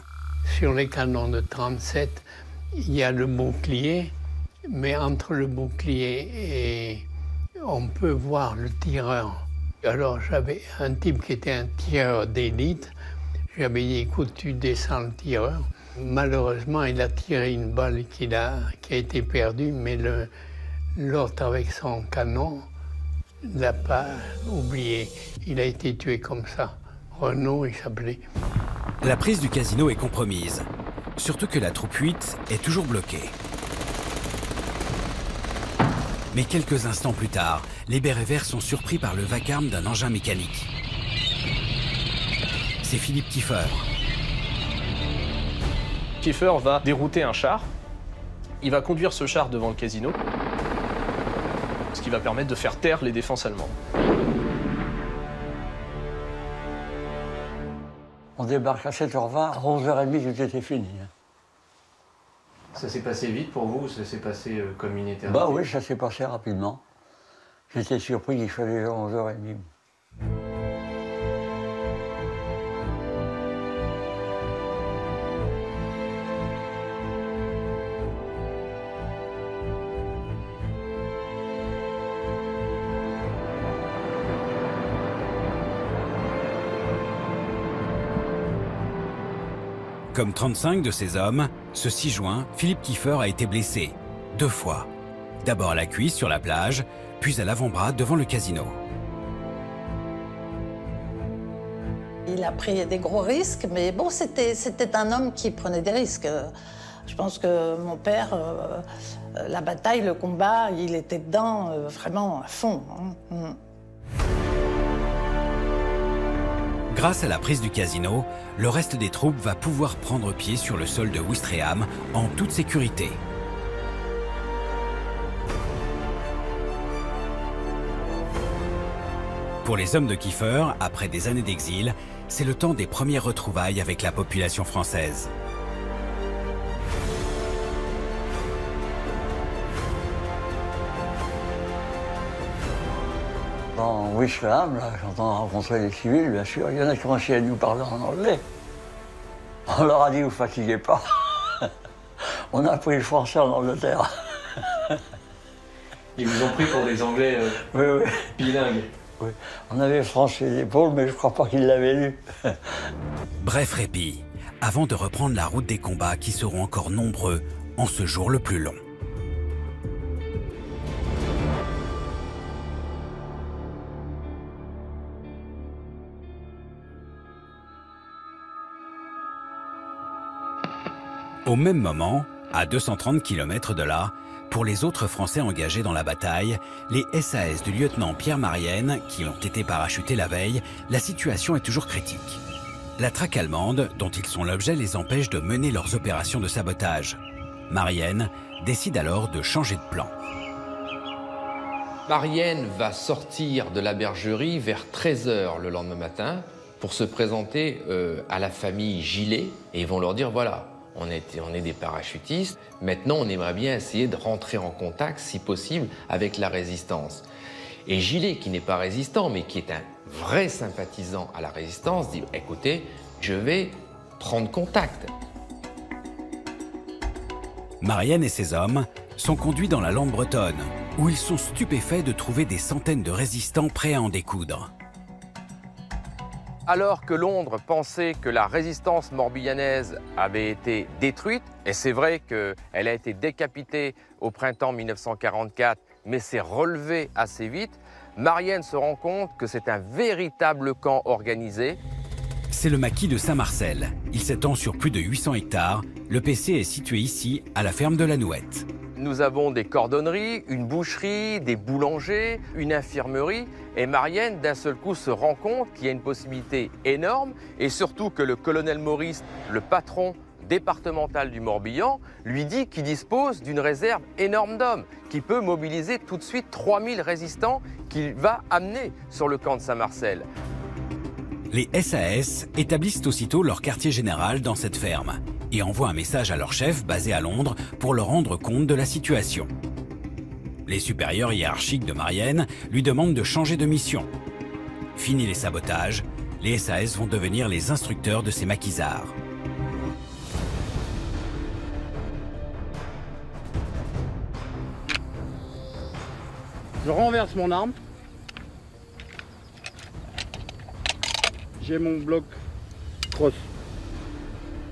S12: Sur les canons de 37, il y a le bouclier, mais entre le bouclier et on peut voir le tireur. Alors j'avais un type qui était un tireur d'élite. J'avais dit, écoute, tu descends le tireur. Malheureusement, il a tiré une balle qui a été perdue, mais l'autre avec son canon ne l'a pas oublié. Il a été tué comme ça. Renaud, il s'appelait.
S1: La prise du casino est compromise, surtout que la troupe 8 est toujours bloquée. Mais quelques instants plus tard, les bérets verts sont surpris par le vacarme d'un engin mécanique. C'est Philippe Kieffer.
S3: Kieffer va dérouter un char. Il va conduire ce char devant le casino, ce qui va permettre de faire taire les défenses allemandes.
S4: On débarque à 7h20, à 11h30, tout était fini.
S13: Ça s'est passé vite pour vous ou ça s'est passé comme une éternité?
S4: Bah oui, ça s'est passé rapidement. J'étais surpris qu'il soit déjà 11h30.
S1: Comme 35 de ses hommes, ce 6 juin, Philippe Kieffer a été blessé 2 fois. D'abord à la cuisse sur la plage, puis à l'avant-bras devant le casino.
S5: Il a pris des gros risques, mais bon, c'était un homme qui prenait des risques. Je pense que mon père, la bataille, le combat, il était dedans vraiment à fond.
S1: Grâce à la prise du casino, le reste des troupes va pouvoir prendre pied sur le sol de Ouistreham en toute sécurité. Pour les hommes de Kieffer, après des années d'exil, c'est le temps des premières retrouvailles avec la population française.
S4: Dans Ouistreham, j'entends rencontrer les civils, bien sûr. Il y en a qui ont essayé de nous parler en anglais. On leur a dit, vous fatiguez pas. On a appris le français en Angleterre.
S13: Ils vous ont pris pour des Anglais
S4: oui, oui.
S13: Bilingues.
S4: Oui. On avait français l'épaule, mais je crois pas qu'ils l'avaient lu.
S1: Bref répit, avant de reprendre la route des combats qui seront encore nombreux en ce jour le plus long. Au même moment, à 230 km de là, pour les autres Français engagés dans la bataille, les SAS du lieutenant Pierre Marienne, qui ont été parachutés la veille, la situation est toujours critique. La traque allemande, dont ils sont l'objet, les empêche de mener leurs opérations de sabotage. Marienne décide alors de changer de plan.
S9: Marienne va sortir de la bergerie vers 13h le lendemain matin pour se présenter à la famille Gillet et ils vont leur dire voilà, on est des parachutistes, maintenant on aimerait bien essayer de rentrer en contact, si possible, avec la résistance. Et Gillet, qui n'est pas résistant, mais qui est un vrai sympathisant à la résistance, dit écoutez, je vais prendre contact.
S1: Marienne et ses hommes sont conduits dans la lande bretonne, où ils sont stupéfaits de trouver des centaines de résistants prêts à en découdre.
S9: Alors que Londres pensait que la résistance morbihanaise avait été détruite, et c'est vrai qu'elle a été décapitée au printemps 1944, mais s'est relevée assez vite, Marienne se rend compte que c'est un véritable camp organisé.
S1: C'est le maquis de Saint-Marcel. Il s'étend sur plus de 800 hectares. Le PC est situé ici, à la ferme de la Nouette.
S9: Nous avons des cordonneries, une boucherie, des boulangers, une infirmerie. Et Marienne, d'un seul coup, se rend compte qu'il y a une possibilité énorme et surtout que le colonel Maurice, le patron départemental du Morbihan, lui dit qu'il dispose d'une réserve énorme d'hommes, qui peut mobiliser tout de suite 3000 résistants qu'il va amener sur le camp de Saint-Marcel.
S1: Les SAS établissent aussitôt leur quartier général dans cette ferme et envoient un message à leur chef basé à Londres pour leur rendre compte de la situation. Les supérieurs hiérarchiques de Marienne lui demandent de changer de mission. Fini les sabotages, les SAS vont devenir les instructeurs de ces maquisards.
S14: Je renverse mon arme. J'ai mon bloc crosse.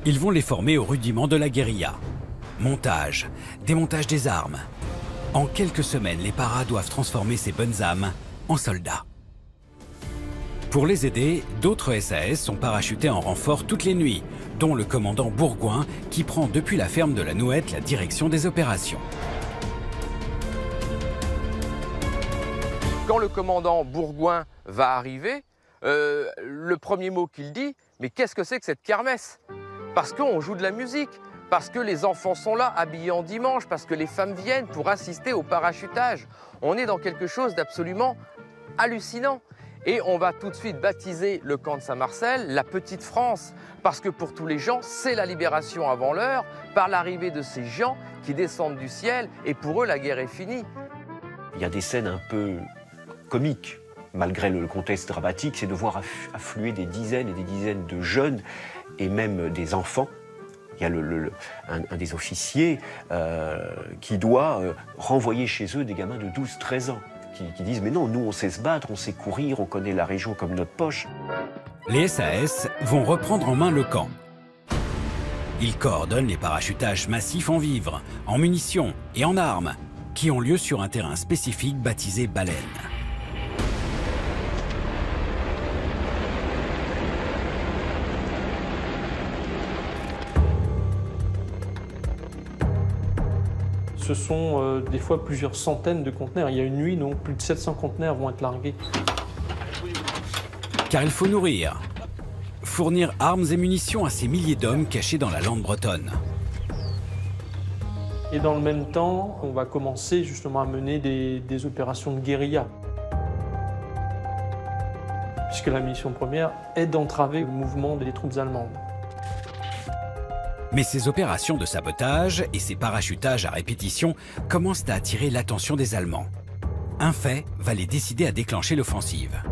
S1: Ils vont les former aux rudiments de la guérilla. Montage, démontage des armes. En quelques semaines, les paras doivent transformer ces bonnes âmes en soldats. Pour les aider, d'autres SAS sont parachutés en renfort toutes les nuits, dont le commandant Bourgoin qui prend depuis la ferme de la Nouette la direction des opérations.
S9: Quand le commandant Bourgoin va arriver, le premier mot qu'il dit, mais qu'est-ce que c'est que cette kermesse? Parce qu'on joue de la musique, parce que les enfants sont là, habillés en dimanche, parce que les femmes viennent pour assister au parachutage. On est dans quelque chose d'absolument hallucinant. Et on va tout de suite baptiser le camp de Saint-Marcel la Petite France, parce que pour tous les gens, c'est la libération avant l'heure, par l'arrivée de ces gens qui descendent du ciel, et pour eux, la guerre est finie.
S8: Il y a des scènes un peu comiques, malgré le contexte dramatique, c'est de voir affluer des dizaines et des dizaines de jeunes, et même des enfants. Il y a un des officiers qui doit renvoyer chez eux des gamins de 12-13 ans, qui disent « Mais non, nous on sait se battre, on sait courir, on connaît la région comme notre poche ».
S1: Les SAS vont reprendre en main le camp. Ils coordonnent les parachutages massifs en vivres, en munitions et en armes, qui ont lieu sur un terrain spécifique baptisé Baleine.
S2: Ce sont des fois plusieurs centaines de conteneurs. Il y a une nuit, donc plus de 700 conteneurs vont être largués.
S1: Car il faut nourrir, fournir armes et munitions à ces milliers d'hommes cachés dans la lande bretonne.
S2: Et dans le même temps, on va commencer justement à mener des opérations de guérilla. Puisque la mission première est d'entraver le mouvement des troupes allemandes.
S1: Mais ces opérations de sabotage et ces parachutages à répétition commencent à attirer l'attention des Allemands. Un fait va les décider à déclencher l'offensive.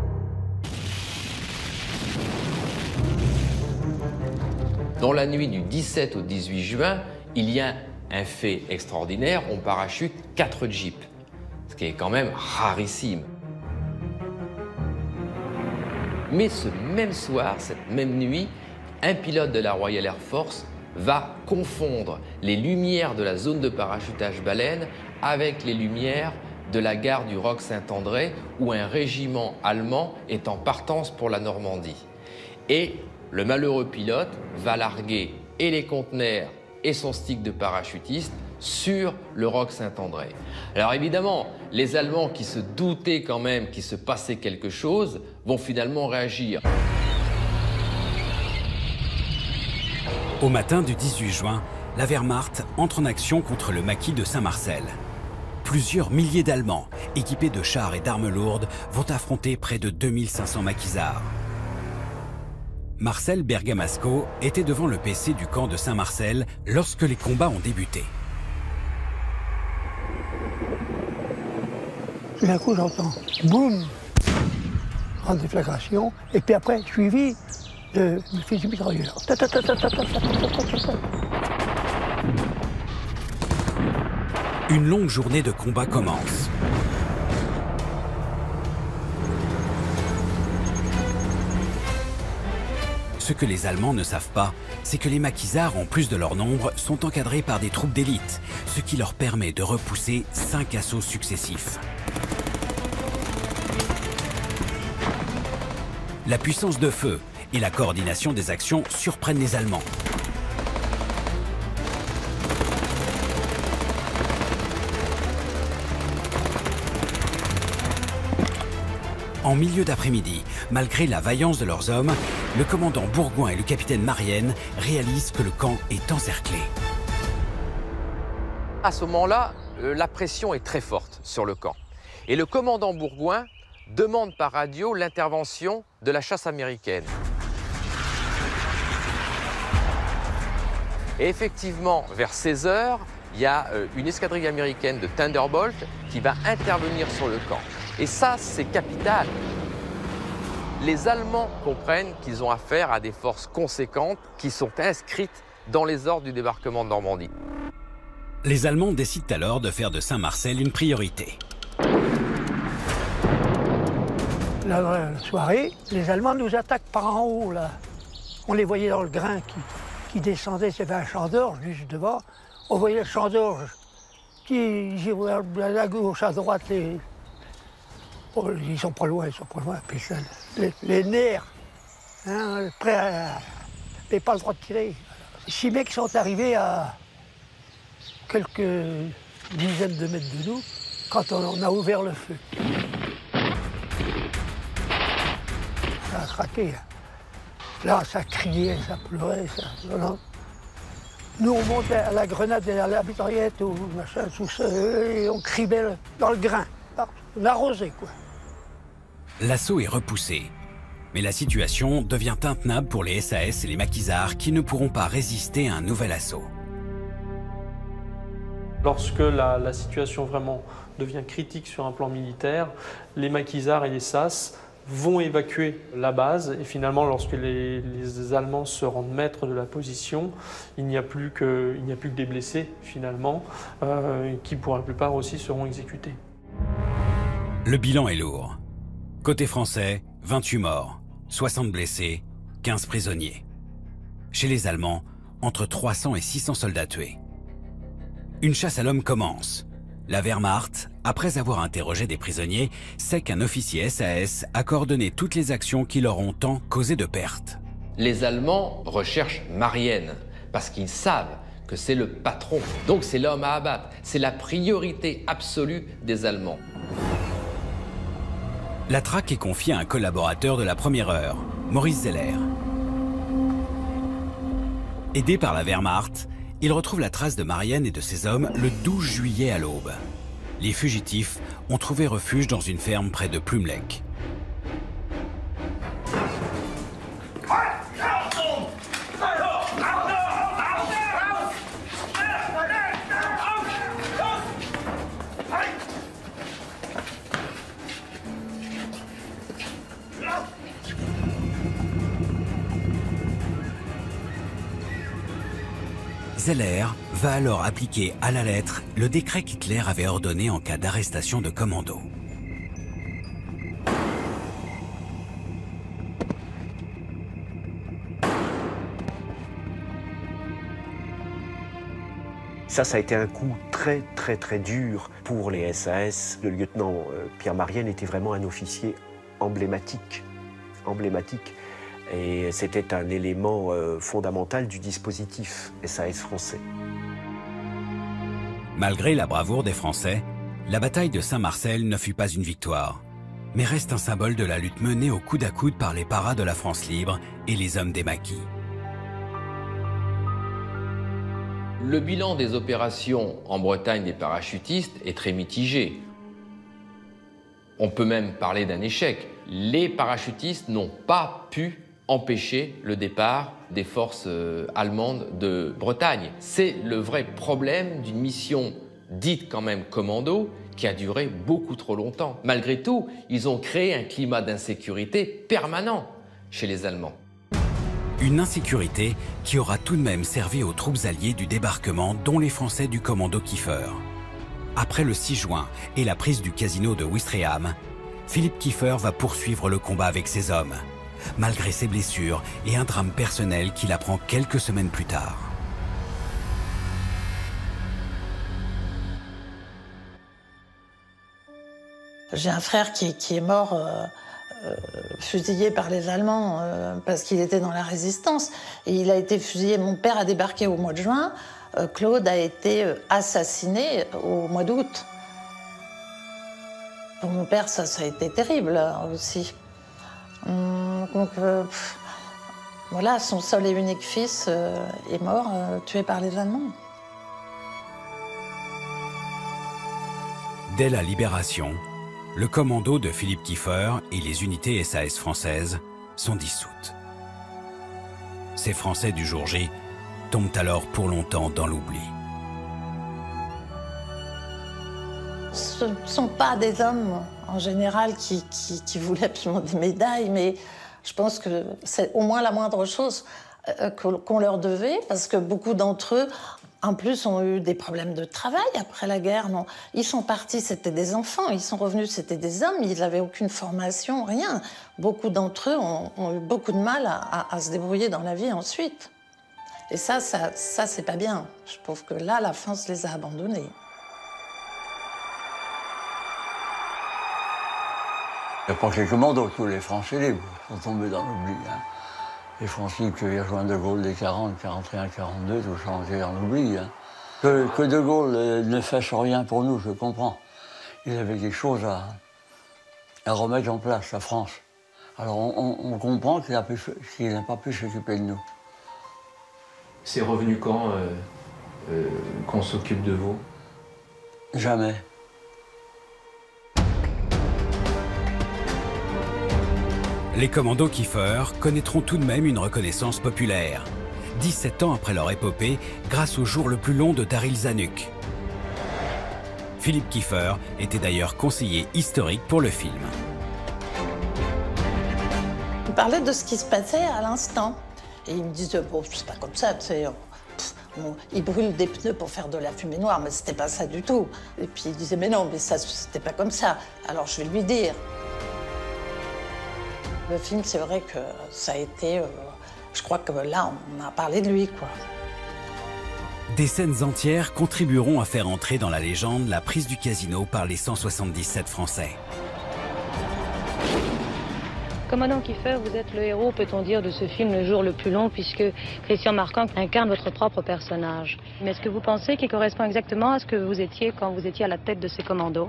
S9: Dans la nuit du 17 au 18 juin, il y a un fait extraordinaire, on parachute 4 jeeps, ce qui est quand même rarissime. Mais ce même soir, cette même nuit, un pilote de la Royal Air Force va confondre les lumières de la zone de parachutage Baleine avec les lumières de la gare du Roc Saint-André où un régiment allemand est en partance pour la Normandie. Et le malheureux pilote va larguer et les conteneurs et son stick de parachutiste sur le Roc Saint-André. Alors évidemment, les Allemands qui se doutaient quand même qu'il se passait quelque chose vont finalement réagir.
S1: Au matin du 18 juin, la Wehrmacht entre en action contre le maquis de Saint-Marcel. Plusieurs milliers d'Allemands, équipés de chars et d'armes lourdes, vont affronter près de 2500 maquisards. Marcel Bergamasco était devant le PC du camp de Saint-Marcel lorsque les combats ont débuté.
S6: Tout d'un coup, j'entends boum, grande déflagration, et puis après, suivi de fusil mitrailleur.
S1: Une longue journée de combat commence. Ce que les Allemands ne savent pas, c'est que les maquisards, en plus de leur nombre, sont encadrés par des troupes d'élite, ce qui leur permet de repousser 5 assauts successifs. La puissance de feu et la coordination des actions surprennent les Allemands. En milieu d'après-midi, malgré la vaillance de leurs hommes, le commandant Bourgoin et le capitaine Marienne réalisent que le camp est encerclé.
S9: À ce moment-là, la pression est très forte sur le camp. Et le commandant Bourgoin demande par radio l'intervention de la chasse américaine. Et effectivement, vers 16 h, il y a une escadrille américaine de Thunderbolt qui va intervenir sur le camp. Et ça, c'est capital. les Allemands comprennent qu'ils ont affaire à des forces conséquentes qui sont inscrites dans les ordres du débarquement de Normandie.
S1: Les Allemands décident alors de faire de Saint-Marcel une priorité.
S6: La soirée, les Allemands nous attaquent par en haut, là. On les voyait dans le grain qui descendait, c'était un champ d'orge juste devant. On voyait le champ d'orge qui à la gauche, à droite, oh, ils sont pas loin, Puis ça, les nerfs, hein, prêts à... mais pas le droit de tirer. 6 mecs sont arrivés à quelques dizaines de mètres de nous quand on a ouvert le feu. Ça a craqué. Là, ça criait, ça pleurait, ça. Voilà. Nous, on montait à la grenade et à la mitraillette, ou machin, tout ça, et on criait dans le grain. On arrosait, quoi.
S1: L'assaut est repoussé. Mais la situation devient intenable pour les SAS et les maquisards qui ne pourront pas résister à un nouvel assaut.
S2: Lorsque la situation vraiment devient critique sur un plan militaire, les maquisards et les SAS vont évacuer la base et finalement lorsque les Allemands se rendent maîtres de la position, il n'y a plus que des blessés finalement qui pour la plupart aussi seront exécutés.
S1: Le bilan est lourd. Côté français, 28 morts, 60 blessés, 15 prisonniers. Chez les Allemands, entre 300 et 600 soldats tués. Une chasse à l'homme commence. La Wehrmacht, après avoir interrogé des prisonniers, sait qu'un officier SAS a coordonné toutes les actions qui leur ont tant causé de pertes.
S9: Les Allemands recherchent Marienne parce qu'ils savent que c'est le patron. Donc c'est l'homme à abattre. C'est la priorité absolue des Allemands.
S1: La traque est confiée à un collaborateur de la première heure, Maurice Zeller. Aidé par la Wehrmacht, il retrouve la trace de Marienne et de ses hommes le 12 juillet à l'aube. Les fugitifs ont trouvé refuge dans une ferme près de Plumelec. Zeller va alors appliquer à la lettre le décret qu'Hitler avait ordonné en cas d'arrestation de commandos.
S8: Ça a été un coup très dur pour les SAS. Le lieutenant Pierre Marienne était vraiment un officier emblématique. Et c'était un élément fondamental du dispositif SAS français.
S1: Malgré la bravoure des Français, la bataille de Saint-Marcel ne fut pas une victoire, mais reste un symbole de la lutte menée au coude à coude par les paras de la France libre et les hommes des maquis.
S9: Le bilan des opérations en Bretagne des parachutistes est très mitigé. On peut même parler d'un échec. Les parachutistes n'ont pas pu empêcher le départ des forces allemandes de Bretagne. C'est le vrai problème d'une mission dite quand même commando qui a duré beaucoup trop longtemps. Malgré tout, ils ont créé un climat d'insécurité permanent chez les Allemands.
S1: Une insécurité qui aura tout de même servi aux troupes alliées du débarquement, dont les Français du commando Kiefer. Après le 6 juin et la prise du casino de Ouistreham, Philippe Kiefer va poursuivre le combat avec ses hommes, malgré ses blessures et un drame personnel qu'il apprend quelques semaines plus tard.
S5: J'ai un frère qui est mort fusillé par les Allemands parce qu'il était dans la résistance. Et il a été fusillé, mon père a débarqué au mois de juin, Claude a été assassiné au mois d'août. Pour mon père, ça a été terrible aussi. Donc voilà, son seul et unique fils est mort, tué par les Allemands.
S1: Dès la libération, le commando de Philippe Kiefer et les unités SAS françaises sont dissoutes. Ces Français du jour J tombent alors pour longtemps dans l'oubli.
S5: ce ne sont pas des hommes, en général, qui voulaient absolument des médailles, mais je pense que c'est au moins la moindre chose qu'on leur devait, parce que beaucoup d'entre eux, en plus, ont eu des problèmes de travail après la guerre. Non. Ils sont partis, c'était des enfants. Ils sont revenus, c'était des hommes. Ils n'avaient aucune formation, rien. Beaucoup d'entre eux ont eu beaucoup de mal à se débrouiller dans la vie ensuite. Et ça c'est pas bien. Je trouve que là, la France les a abandonnés.
S4: Il n'y a pas que les commandos, tous les Français libres sont tombés dans l'oubli. Hein. Les Français qui avaient rejoint De Gaulle des 40, 41, 42, tout changé dans l'oubli. Hein. Que De Gaulle ne fasse rien pour nous, je comprends. Il avait quelque chose à remettre en place, la France. Alors on comprend qu'il n'a pas pu s'occuper de nous.
S13: C'est revenu quand qu'on s'occupe de vous?
S4: Jamais.
S1: Les commandos Kiefer connaîtront tout de même une reconnaissance populaire. 17 ans après leur épopée, grâce au jour le plus long de Daryl Zanuck. Philippe Kiefer était d'ailleurs conseiller historique pour le film.
S5: Il parlait de ce qui se passait à l'instant. Et il me disait, bon, c'est pas comme ça, tu sais. Ils brûlent des pneus pour faire de la fumée noire, mais c'était pas ça du tout. Et puis il disait, mais non, mais ça, c'était pas comme ça. Alors je vais lui dire. Le film, c'est vrai que ça a été... je crois que là, on a parlé de lui, quoi.
S1: Des scènes entières contribueront à faire entrer dans la légende la prise du casino par les 177 Français.
S15: Commandant Kiefer, vous êtes le héros, peut-on dire, de ce film Le jour le plus long, puisque Christian Marquand incarne votre propre personnage. Mais est-ce que vous pensez qu'il correspond exactement à ce que vous étiez quand vous étiez à la tête de ces commandos?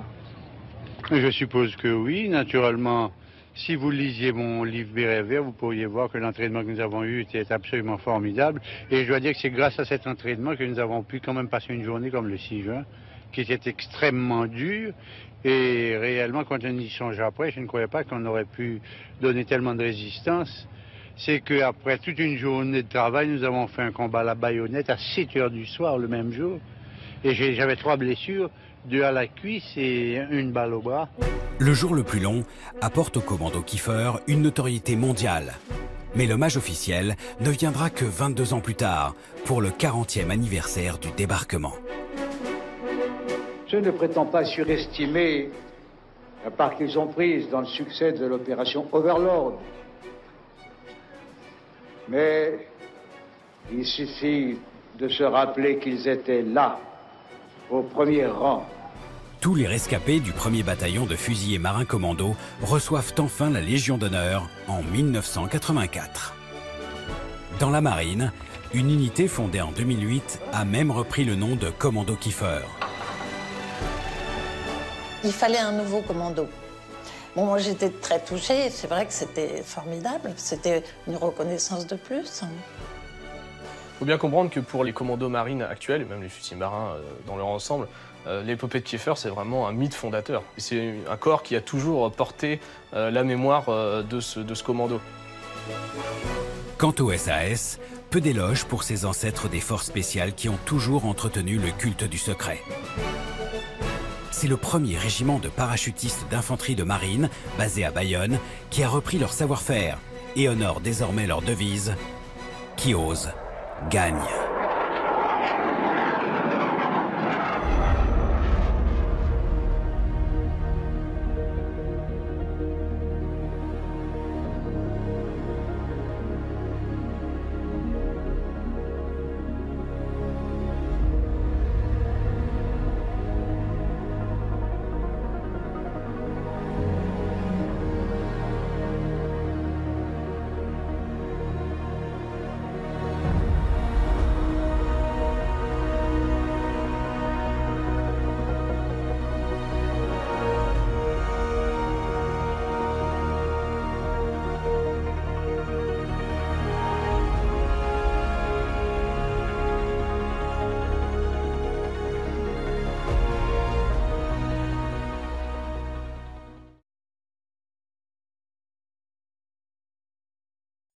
S14: Je suppose que oui, naturellement. Si vous lisiez mon livre Béret Vert, vous pourriez voir que l'entraînement que nous avons eu était absolument formidable. Et je dois dire que c'est grâce à cet entraînement que nous avons pu quand même passer une journée comme le 6 juin, qui était extrêmement dure. Et réellement, quand on y songe après, je ne croyais pas qu'on aurait pu donner tellement de résistance. C'est qu'après toute une journée de travail, nous avons fait un combat à la baïonnette à 7 heures du soir le même jour. Et j'avais 3 blessures, 2 à la cuisse et 1 balle au bras.
S1: Le jour le plus long apporte au commando Kiefer une notoriété mondiale. Mais l'hommage officiel ne viendra que 22 ans plus tard, pour le 40e anniversaire du débarquement.
S10: Je ne prétends pas surestimer la part qu'ils ont prise dans le succès de l'opération Overlord. Mais il suffit de se rappeler qu'ils étaient là, au premier rang.
S1: Tous les rescapés du 1er bataillon de fusiliers marins commando reçoivent enfin la Légion d'honneur en 1984. Dans la marine, une unité fondée en 2008 a même repris le nom de Commando Kiefer.
S5: Il fallait un nouveau commando. Bon, moi j'étais très touchée, c'est vrai que c'était formidable, c'était une reconnaissance de plus.
S3: Il faut bien comprendre que pour les commandos marines actuels, et même les fusiliers marins dans leur ensemble, l'épopée de Kiefer, c'est vraiment un mythe fondateur. C'est un corps qui a toujours porté la mémoire de ce commando.
S1: Quant au SAS, peu d'éloges pour ses ancêtres des forces spéciales qui ont toujours entretenu le culte du secret. C'est le premier régiment de parachutistes d'infanterie de marine, basé à Bayonne, qui a repris leur savoir-faire et honore désormais leur devise « Qui ose, gagne ».